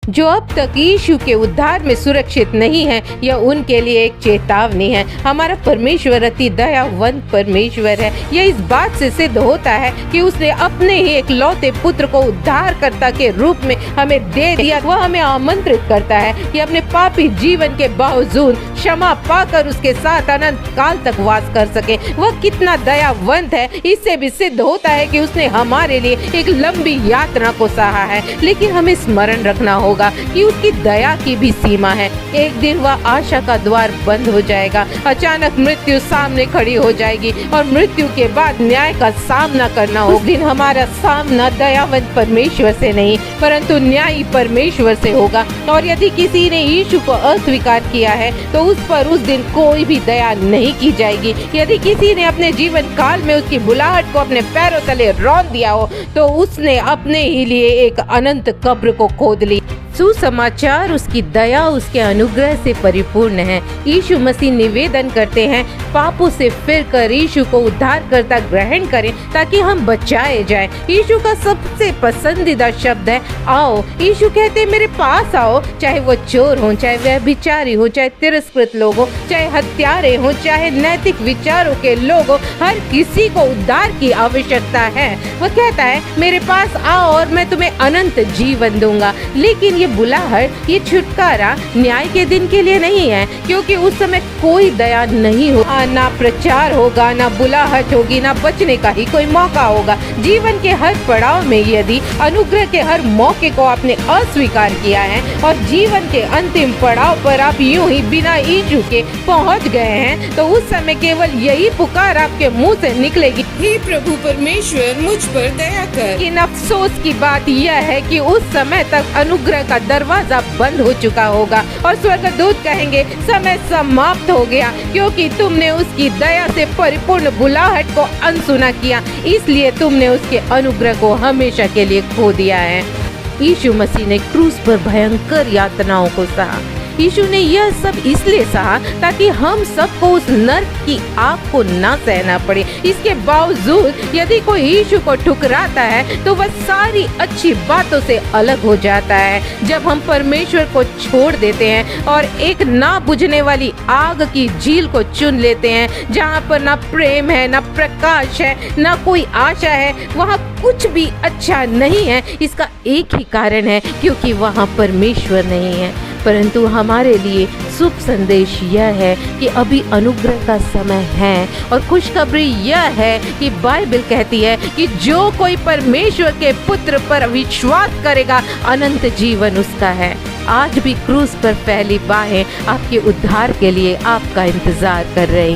जो अब तक यीशु के उद्धार में सुरक्षित नहीं है, यह उनके लिए एक चेतावनी है। हमारा परमेश्वर अति दयावंत परमेश्वर है। यह इस बात से सिद्ध होता है कि उसने अपने ही एक लौते पुत्र को उद्धारकर्ता के रूप में हमें दे दिया। वह हमें आमंत्रित करता है कि अपने पापी जीवन के बावजूद क्षमा पाकर उसके साथ अनंत काल तक वास कर सके। वह कितना दयावंत है, इससे भी सिद्ध होता है कि उसने हमारे लिए एक लंबी यात्रा को सहा है। लेकिन हमें स्मरण रखना होगा कि उसकी दया की भी सीमा है। एक दिन वह आशा का द्वार बंद हो जाएगा। अचानक मृत्यु सामने खड़ी हो जाएगी और मृत्यु के बाद न्याय का सामना करना होगा। उस दिन हमारा सामना दयावंत परमेश्वर से नहीं परंतु न्यायी परमेश्वर से होगा। और यदि किसी ने यीशु को अस्वीकार किया है तो उस पर उस दिन कोई भी दया नहीं की जाएगी। यदि किसी ने अपने जीवन काल में उसकी बुलाहट को अपने पैरों तले रौंद दिया हो तो उसने अपने ही लिए एक अनंत कब्र को खोद ली। सुसमाचार उसकी दया उसके अनुग्रह से परिपूर्ण है। यीशु मसीह निवेदन करते हैं, पापों से फिरकर यीशु को उद्धारकर्ता ग्रहण करें ताकि हम बचाए जाएं। यीशु का सबसे पसंदीदा शब्द है आओ। यीशु कहते हैं मेरे पास आओ, चाहे वो चोर हो, चाहे व्यभिचारी हो, चाहे तिरस्कृत लोग हो, चाहे हत्यारे हो, चाहे नैतिक विचारों के लोग हो, हर किसी को उद्धार की आवश्यकता है। वह कहता है मेरे पास आओ और मैं तुम्हें अनंत जीवन दूंगा। लेकिन बुलाहट, ये छुटकारा न्याय के दिन के लिए नहीं है, क्योंकि उस समय कोई दया नहीं होगा, ना प्रचार होगा, ना बुलाहट होगी, ना बचने का ही कोई मौका होगा। जीवन के हर पड़ाव में यदि अनुग्रह के हर मौके को आपने अस्वीकार किया है और जीवन के अंतिम पड़ाव पर आप यूं ही बिना यीशु के पहुंच गए हैं तो उस समय केवल यही पुकार आपके मुंह से निकलेगी, हे प्रभु परमेश्वर मुझ पर दया कर। लेकिन अफसोस की बात यह है कि उस समय तक अनुग्रह का दरवाजा बंद हो चुका होगा और स्वर्गदूत कहेंगे समय समाप्त हो गया, क्योंकि तुमने उसकी दया से परिपूर्ण बुलाहट को अनसुना किया, इसलिए तुमने उसके अनुग्रह को हमेशा के लिए खो दिया है। यीशु मसीह ने क्रूस पर भयंकर यातनाओं को सहा। यीशु ने यह सब इसलिए सहा ताकि हम सबको उस नर्क की आग को ना सहना पड़े। इसके बावजूद यदि कोई यीशु को ठुकराता है तो वह सारी अच्छी बातों से अलग हो जाता है। जब हम परमेश्वर को छोड़ देते हैं और एक ना बुझने वाली आग की झील को चुन लेते हैं जहाँ पर ना प्रेम है, ना प्रकाश है, ना कोई आशा है, वहाँ कुछ भी अच्छा नहीं है। इसका एक ही कारण है, क्योंकि वहाँ परमेश्वर नहीं है। परंतु हमारे लिए शुभ संदेश यह है कि अभी अनुग्रह का समय है और खुशखबरी यह है कि बाइबल कहती है कि जो कोई परमेश्वर के पुत्र पर विश्वास करेगा अनंत जीवन उसका है। आज भी क्रूस पर फैली बाहें आपके उद्धार के लिए आपका इंतजार कर रही हैं।